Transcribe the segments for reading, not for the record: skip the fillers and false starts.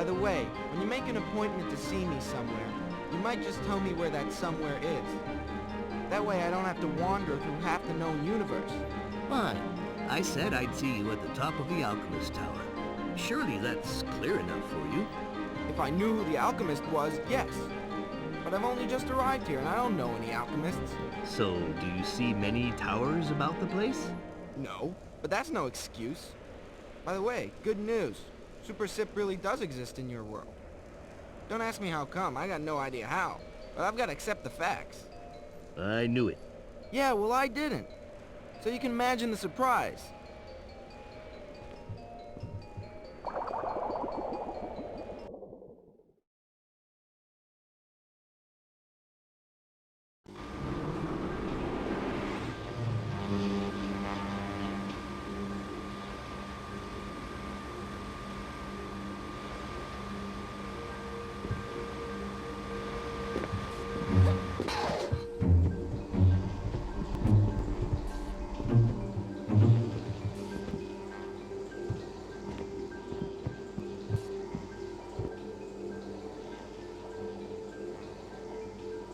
the way, when you make an appointment to see me somewhere, you might just tell me where that somewhere is. That way I don't have to wander through half the known universe. Fine. I said I'd see you at the top of the Alchemist Tower. Surely that's clear enough for you. If I knew who the alchemist was, yes. But I've only just arrived here and I don't know any alchemists. So, do you see many towers about the place? No, but that's no excuse. By the way, good news. Super Sip really does exist in your world. Don't ask me how come, I got no idea how. But I've got to accept the facts. I knew it. Yeah, well I didn't. So you can imagine the surprise.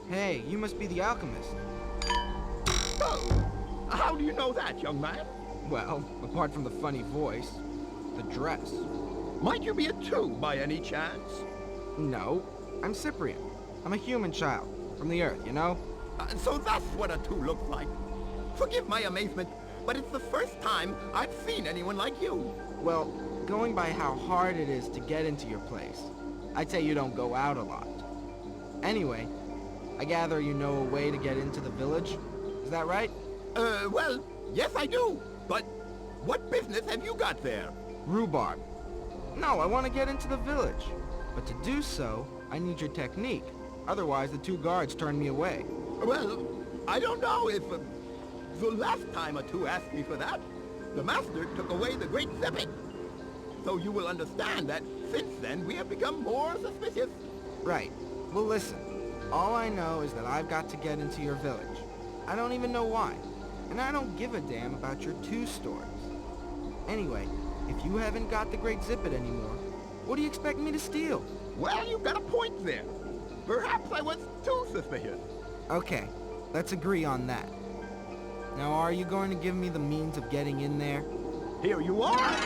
Hey, you must be the alchemist. Oh, how do you know that, young man? Well, apart from the funny voice, the dress. Might you be a two by any chance? No, I'm Cyprien. I'm a human child, from the Earth, you know? So that's what a two looks like. Forgive my amazement, but it's the first time I've seen anyone like you. Well, going by how hard it is to get into your place, I'd say you don't go out a lot. Anyway, I gather you know a way to get into the village? Is that right? Well, yes I do. But what business have you got there? Rhubarb. No, I want to get into the village. But to do so, I need your technique. Otherwise, the two guards turn me away. Well, I don't know if... the last time a two asked me for that, the master took away the great zipping. So you will understand that since then we have become more suspicious. Right. Well, listen. All I know is that I've got to get into your village. I don't even know why. And I don't give a damn about your two stories. Anyway, if you haven't got the Great Zippet anymore, what do you expect me to steal? Well, you've got a point there. Perhaps I was too suspicious. Okay, let's agree on that. Now, are you going to give me the means of getting in there? Here you are!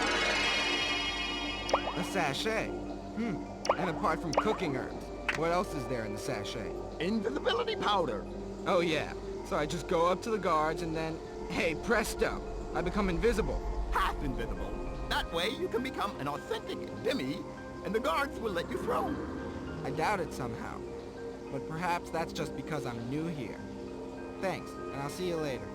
A sachet. And apart from cooking herbs, what else is there in the sachet? Invisibility powder. Oh yeah, so I just go up to the guards and then, hey, presto, I become invisible. Half invisible. That way you can become an authentic dhimmi, and the guards will let you through. I doubt it somehow, but perhaps that's just because I'm new here. Thanks, and I'll see you later.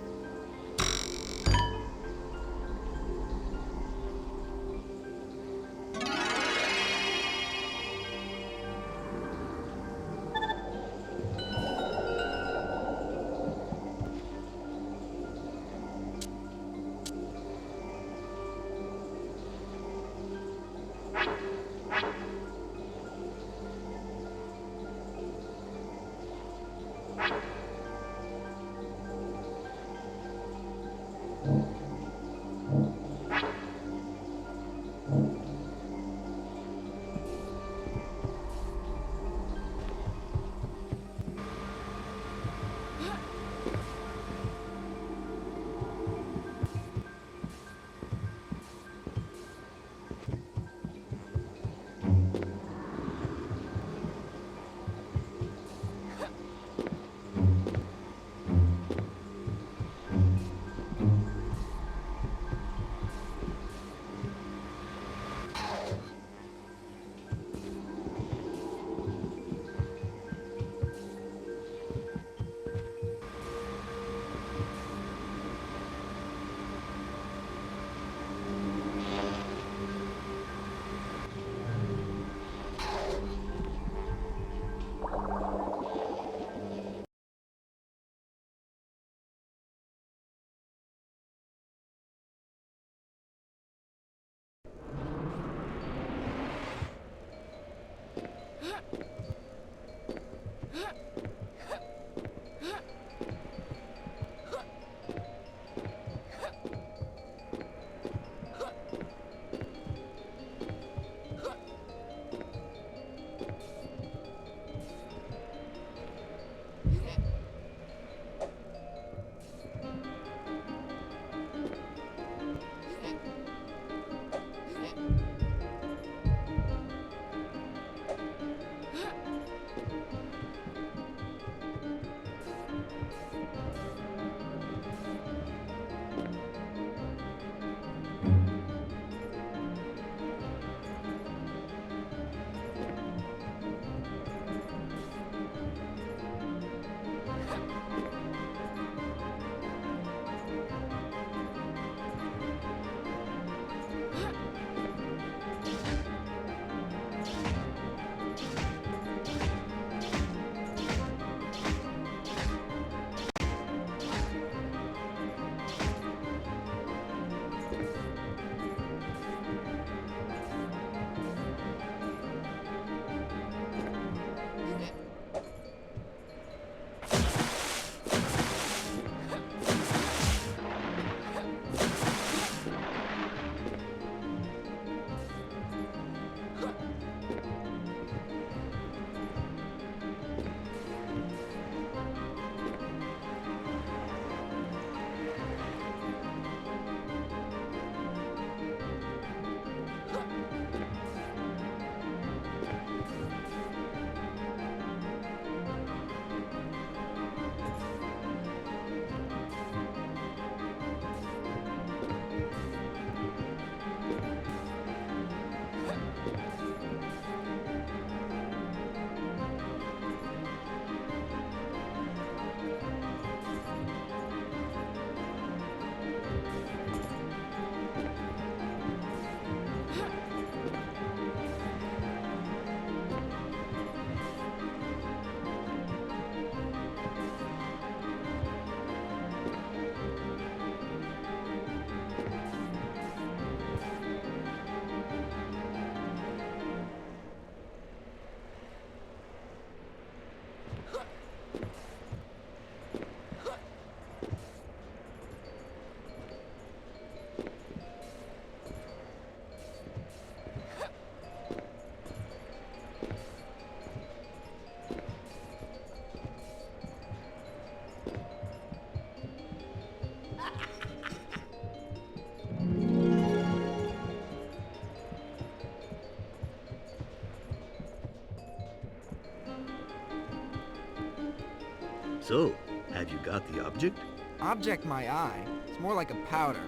So, have you got the object? Object my eye. It's more like a powder.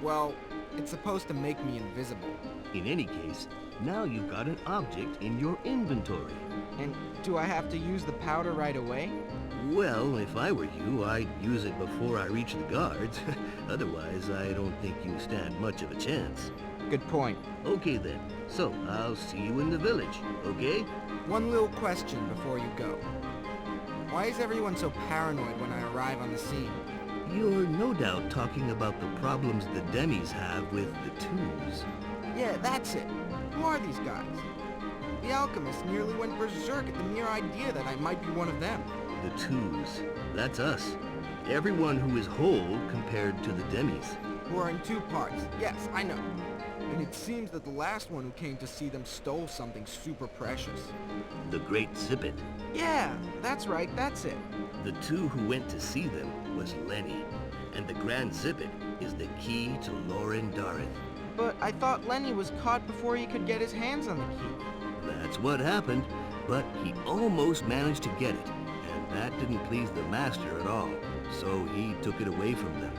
Well, it's supposed to make me invisible. In any case, now you've got an object in your inventory. And do I have to use the powder right away? Well, if I were you, I'd use it before I reach the guards. Otherwise, I don't think you stand much of a chance. Good point. Okay then. So, I'll see you in the village, okay? One little question before you go. Why is everyone so paranoid when I arrive on the scene? You're no doubt talking about the problems the Demis have with the twos. Yeah, that's it. Who are these guys? The alchemist nearly went berserk at the mere idea that I might be one of them. The twos. That's us. Everyone who is whole compared to the Demis. Who are in two parts. Yes, I know. And it seems that the last one who came to see them stole something super precious. The Great Zippet. Yeah, that's right, that's it. The two who went to see them was Lenny, and the Grand Zippet is the key to Loren Dareth. But I thought Lenny was caught before he could get his hands on the key. That's what happened, but he almost managed to get it, and that didn't please the Master at all, so he took it away from them.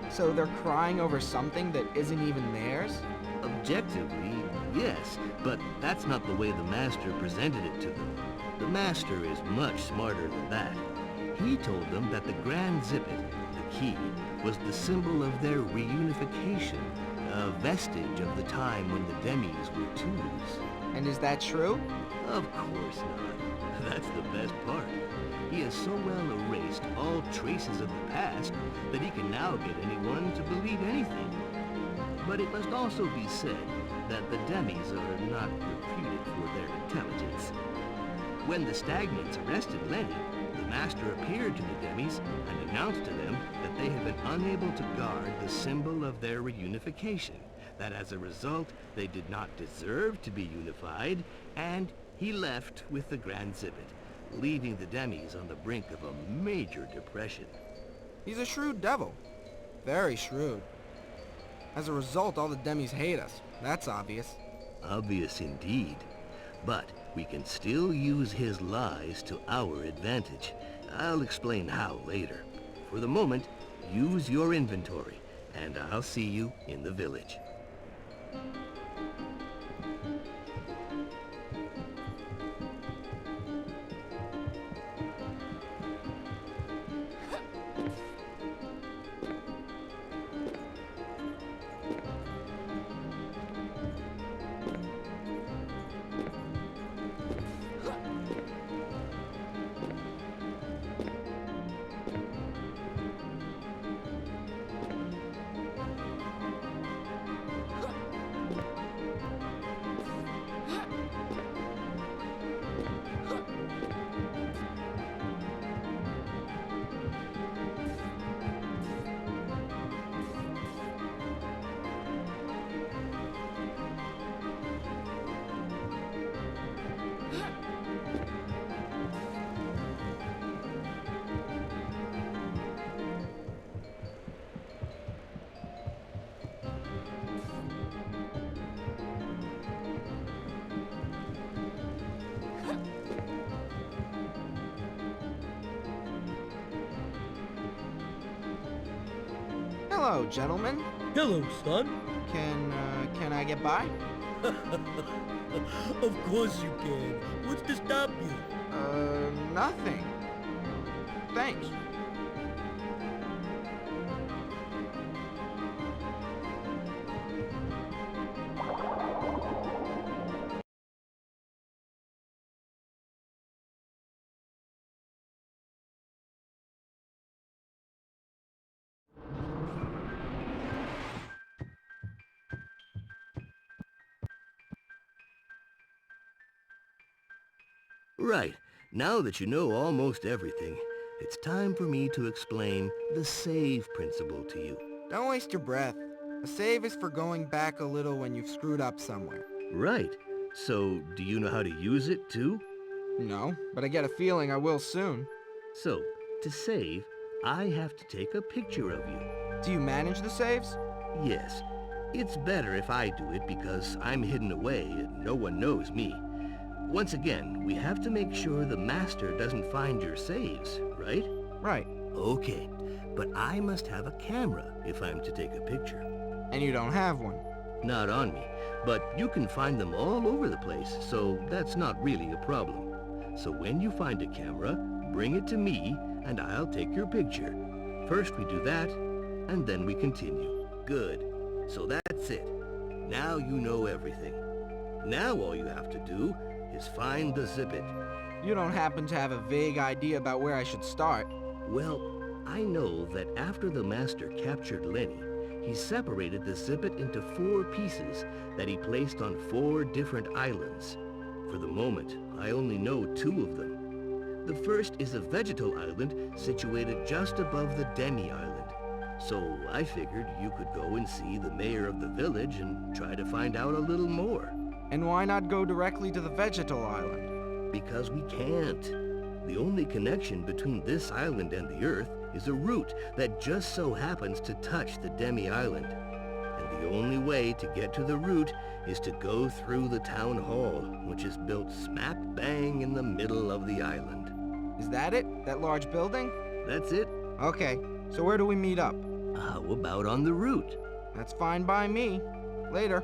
So they're crying over something that isn't even theirs? Objectively, yes, but that's not the way the Master presented it to them. The Master is much smarter than that. He told them that the Grand Zippet, the key, was the symbol of their reunification, a vestige of the time when the Demis were twos. And is that true? Of course not. That's the best part. He has so well erased all traces of the past that he can now get anyone to believe anything. But it must also be said that the Demis are not reputed for their intelligence. When the Stagnants arrested Lenny, the Master appeared to the Demis and announced to them that they had been unable to guard the symbol of their reunification, that as a result they did not deserve to be unified, and he left with the Grand Zippet, leaving the Demis on the brink of a major depression. He's a shrewd devil. Very shrewd. As a result, all the Demis hate us. That's obvious. Obvious indeed. But we can still use his lies to our advantage. I'll explain how later. For the moment, use your inventory, and I'll see you in the village. Hello, gentlemen. Hello, son. Can I get by? Of course you can. What's to stop you? Nothing. Thanks. Right. Now that you know almost everything, it's time for me to explain the save principle to you. Don't waste your breath. A save is for going back a little when you've screwed up somewhere. Right. So, do you know how to use it too? No, but I get a feeling I will soon. So, to save, I have to take a picture of you. Do you manage the saves? Yes. It's better if I do it because I'm hidden away and no one knows me. Once again, we have to make sure the Master doesn't find your saves, right? Right. Okay, but I must have a camera if I'm to take a picture. And you don't have one. Not on me, but you can find them all over the place, so that's not really a problem. So when you find a camera, bring it to me, and I'll take your picture. First we do that, and then we continue. Good. So that's it. Now you know everything. Now all you have to do is find the zippet. You don't happen to have a vague idea about where I should start? Well, I know that after the Master captured Lenny, he separated the zippet into 4 pieces that he placed on 4 different islands. For the moment, I only know 2 of them. The first is a vegetal island situated just above the demi-island. So I figured you could go and see the mayor of the village and try to find out a little more. And why not go directly to the vegetal island? Because we can't. The only connection between this island and the Earth is a route that just so happens to touch the demi-island. And the only way to get to the route is to go through the town hall, which is built smack bang in the middle of the island. Is that it? That large building? That's it. Okay, so where do we meet up? How about on the route? That's fine by me. Later.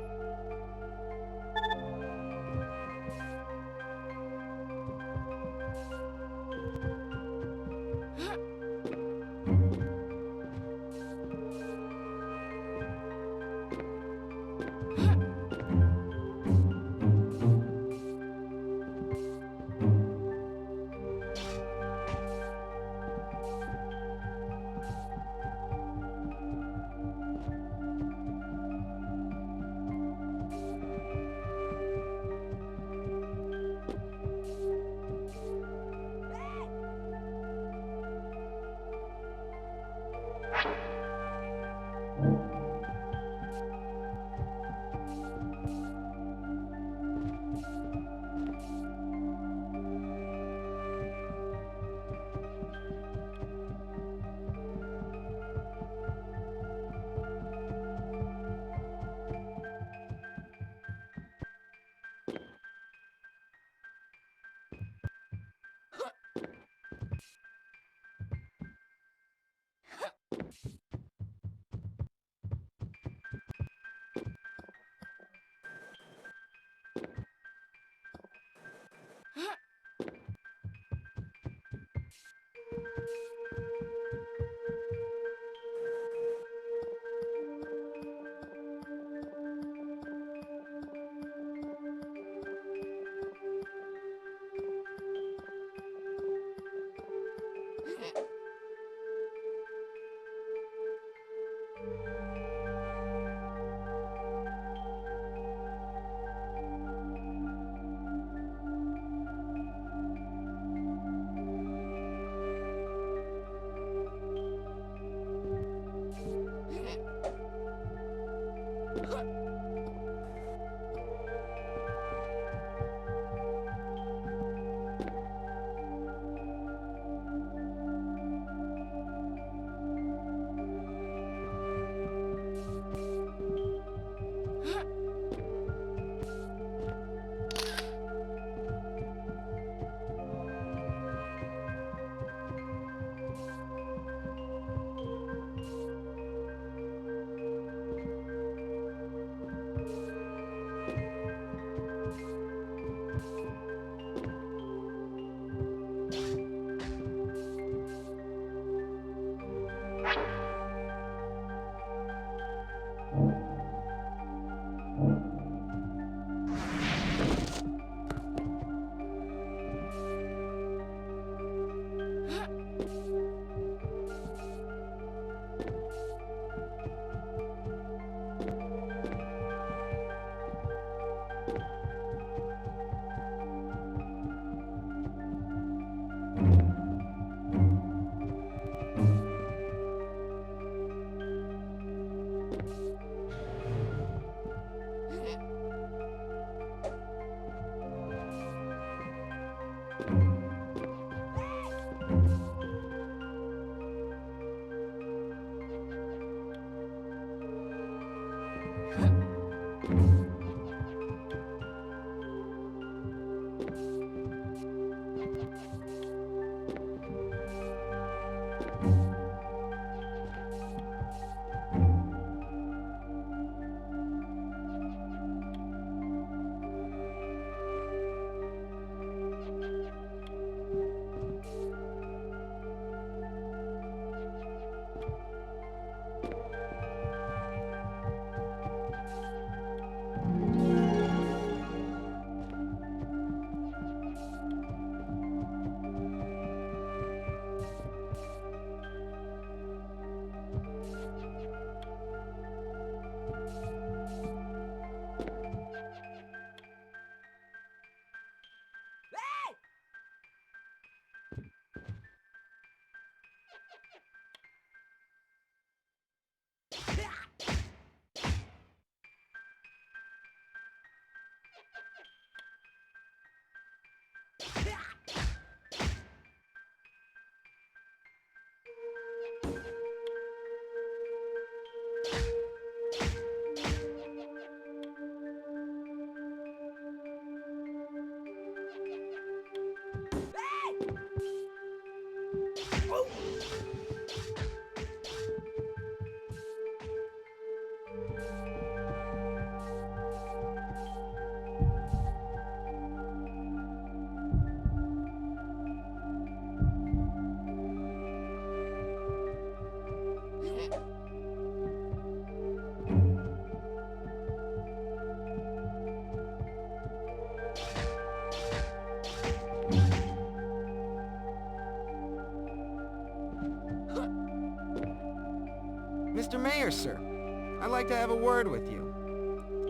Mayor, sir. I'd like to have a word with you.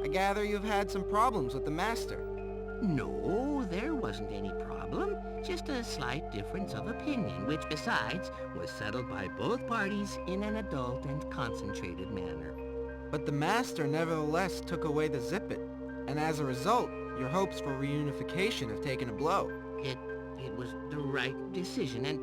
I gather you've had some problems with the Master. No, there wasn't any problem. Just a slight difference of opinion, which besides was settled by both parties in an adult and concentrated manner. But the Master nevertheless took away the Zippet, and as a result, your hopes for reunification have taken a blow. It was the right decision, and